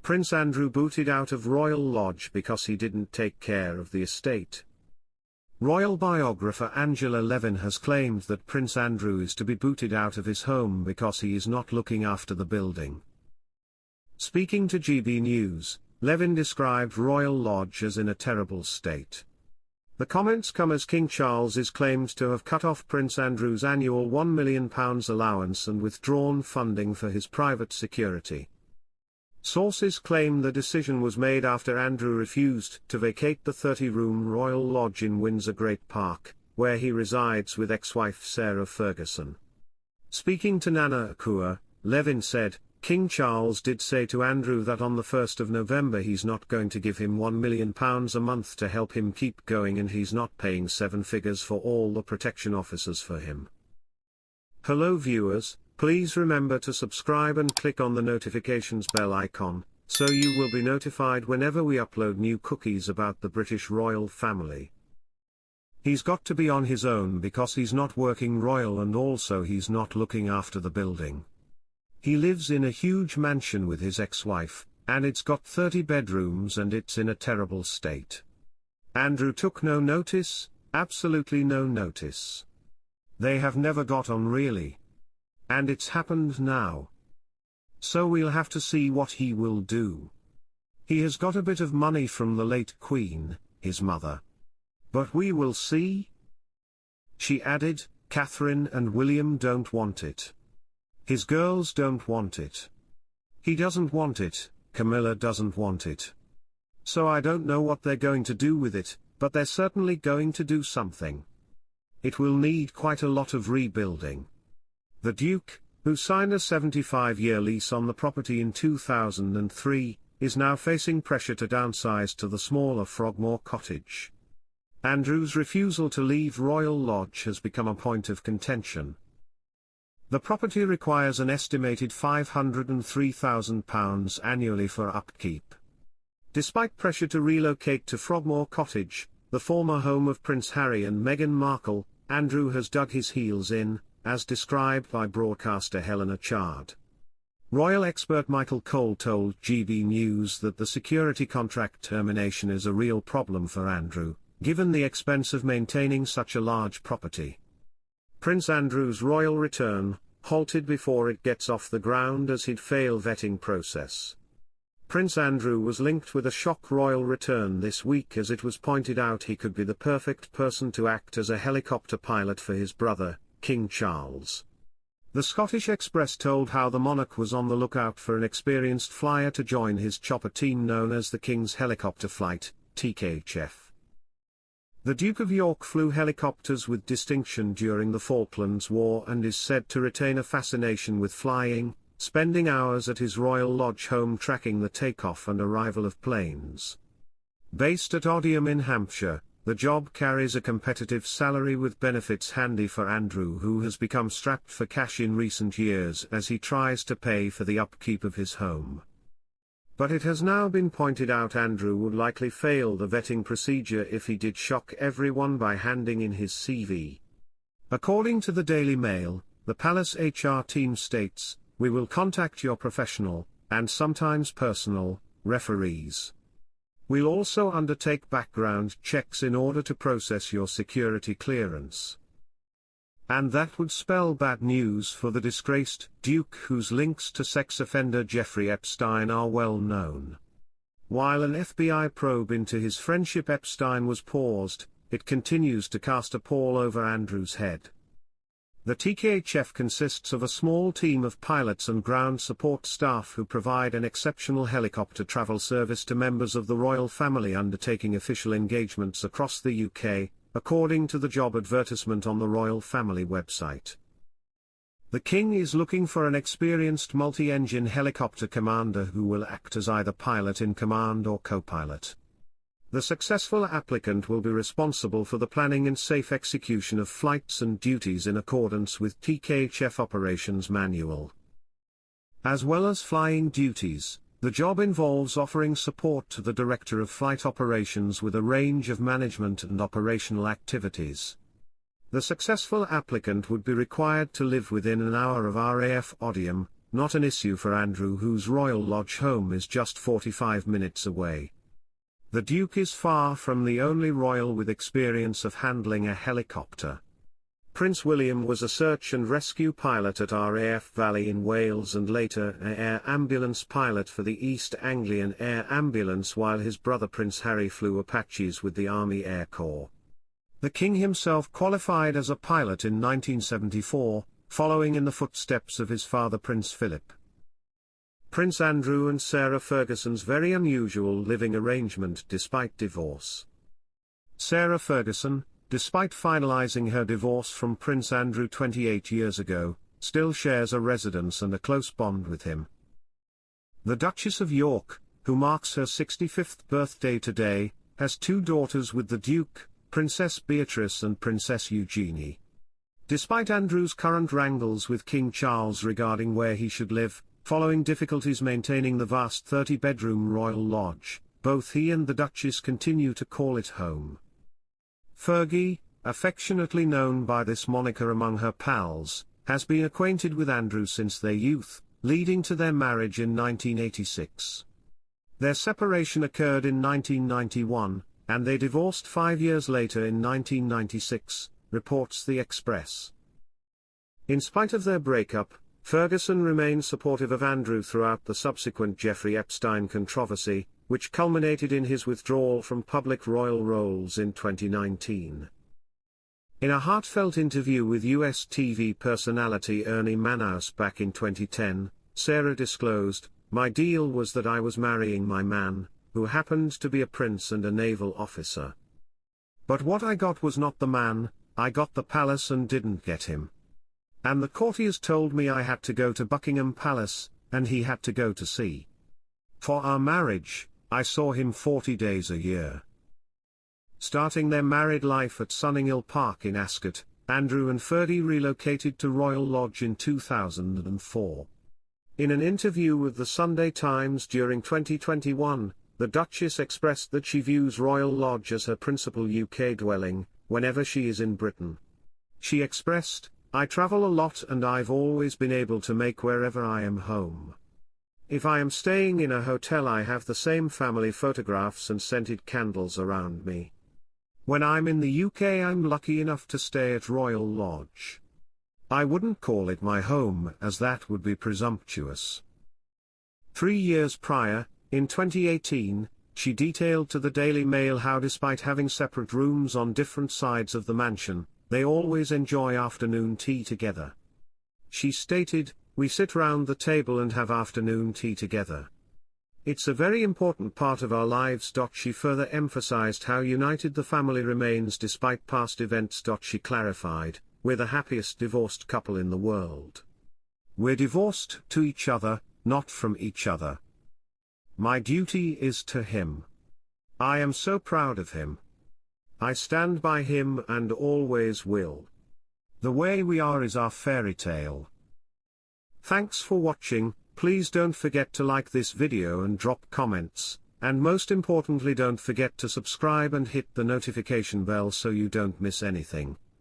Prince Andrew booted out of Royal Lodge because he didn't take care of the estate. Royal biographer Angela Levin has claimed that Prince Andrew is to be booted out of his home because he is not looking after the building. Speaking to GB News, Levin described Royal Lodge as in a terrible state. The comments come as King Charles is claimed to have cut off Prince Andrew's annual £1 million allowance and withdrawn funding for his private security. Sources claim the decision was made after Andrew refused to vacate the 30-room Royal Lodge in Windsor Great Park, where he resides with ex-wife Sarah Ferguson. Speaking to Nana Akua, Levin said, King Charles did say to Andrew that on the 1st of November he's not going to give him £1 million a month to help him keep going, and he's not paying 7 figures for all the protection officers for him. Hello viewers, please remember to subscribe and click on the notifications bell icon, so you will be notified whenever we upload new cookies about the British royal family. He's got to be on his own because he's not working royal, and also he's not looking after the building. He lives in a huge mansion with his ex-wife, and it's got 30 bedrooms and it's in a terrible state. Andrew took no notice, absolutely no notice. They have never got on really. And it's happened now. So we'll have to see what he will do. He has got a bit of money from the late Queen, his mother. But we will see. She added, Catherine and William don't want it. His girls don't want it. He doesn't want it, Camilla doesn't want it. So I don't know what they're going to do with it, but they're certainly going to do something. It will need quite a lot of rebuilding. The Duke, who signed a 75-year lease on the property in 2003, is now facing pressure to downsize to the smaller Frogmore Cottage. Andrew's refusal to leave Royal Lodge has become a point of contention. The property requires an estimated £503,000 annually for upkeep. Despite pressure to relocate to Frogmore Cottage, the former home of Prince Harry and Meghan Markle, Andrew has dug his heels in, as described by broadcaster Helena Chard. Royal expert Michael Cole told GB News that the security contract termination is a real problem for Andrew, given the expense of maintaining such a large property. Prince Andrew's royal return, halted before it gets off the ground as he'd fail vetting process. Prince Andrew was linked with a shock royal return this week, as it was pointed out he could be the perfect person to act as a helicopter pilot for his brother, King Charles. The Scottish Express told how the monarch was on the lookout for an experienced flyer to join his chopper team known as the King's Helicopter Flight, TKHF. The Duke of York flew helicopters with distinction during the Falklands War and is said to retain a fascination with flying, spending hours at his Royal Lodge home tracking the takeoff and arrival of planes. Based at Odiham in Hampshire, the job carries a competitive salary with benefits handy for Andrew, who has become strapped for cash in recent years as he tries to pay for the upkeep of his home. But it has now been pointed out Andrew would likely fail the vetting procedure if he did shock everyone by handing in his CV. According to the Daily Mail, the Palace HR team states, "We will contact your professional, and sometimes personal, referees. We'll also undertake background checks in order to process your security clearance." And that would spell bad news for the disgraced Duke, whose links to sex offender Jeffrey Epstein are well known. While an FBI probe into his friendship Epstein was paused, it continues to cast a pall over Andrew's head. The TKHF consists of a small team of pilots and ground support staff who provide an exceptional helicopter travel service to members of the royal family undertaking official engagements across the UK, according to the job advertisement on the royal family website. The King is looking for an experienced multi-engine helicopter commander who will act as either pilot in command or co-pilot. The successful applicant will be responsible for the planning and safe execution of flights and duties in accordance with TKHF Operations Manual. As well as flying duties, the job involves offering support to the Director of Flight Operations with a range of management and operational activities. The successful applicant would be required to live within an hour of RAF Odiham, not an issue for Andrew, whose Royal Lodge home is just 45 minutes away. The Duke is far from the only royal with experience of handling a helicopter. Prince William was a search and rescue pilot at RAF Valley in Wales and later an air ambulance pilot for the East Anglian Air Ambulance, while his brother Prince Harry flew Apaches with the Army Air Corps. The King himself qualified as a pilot in 1974, following in the footsteps of his father Prince Philip. Prince Andrew and Sarah Ferguson's very unusual living arrangement despite divorce. Sarah Ferguson, despite finalizing her divorce from Prince Andrew 28 years ago, still shares a residence and a close bond with him. The Duchess of York, who marks her 65th birthday today, has two daughters with the Duke, Princess Beatrice and Princess Eugenie. Despite Andrew's current wrangles with King Charles regarding where he should live, following difficulties maintaining the vast 30-bedroom Royal Lodge, both he and the Duchess continue to call it home. Fergie, affectionately known by this moniker among her pals, has been acquainted with Andrew since their youth, leading to their marriage in 1986. Their separation occurred in 1991, and they divorced 5 years later in 1996, reports The Express. In spite of their breakup, Ferguson remained supportive of Andrew throughout the subsequent Jeffrey Epstein controversy, which culminated in his withdrawal from public royal roles in 2019. In a heartfelt interview with US TV personality Ernie Manaus back in 2010, Sarah disclosed, "My deal was that I was marrying my man, who happened to be a prince and a naval officer. But what I got was not the man, I got the palace and didn't get him. And the courtiers told me I had to go to Buckingham Palace, and he had to go to sea. For our marriage, I saw him 40 days a year." Starting their married life at Sunninghill Park in Ascot, Andrew and Fergie relocated to Royal Lodge in 2004. In an interview with the Sunday Times during 2021, the Duchess expressed that she views Royal Lodge as her principal UK dwelling, whenever she is in Britain. She expressed, "I travel a lot and I've always been able to make wherever I am home. If I am staying in a hotel I have the same family photographs and scented candles around me. When I'm in the UK I'm lucky enough to stay at Royal Lodge. I wouldn't call it my home as that would be presumptuous." 3 years prior, in 2018, she detailed to the Daily Mail how despite having separate rooms on different sides of the mansion, they always enjoy afternoon tea together. She stated, "We sit round the table and have afternoon tea together. It's a very important part of our lives." She further emphasized how united the family remains despite past events. She clarified, "We're the happiest divorced couple in the world. We're divorced to each other, not from each other. My duty is to him. I am so proud of him. I stand by him and always will. The way we are is our fairy tale." Thanks for watching. Please don't forget to like this video and drop comments, and most importantly don't forget to subscribe and hit the notification bell so you don't miss anything.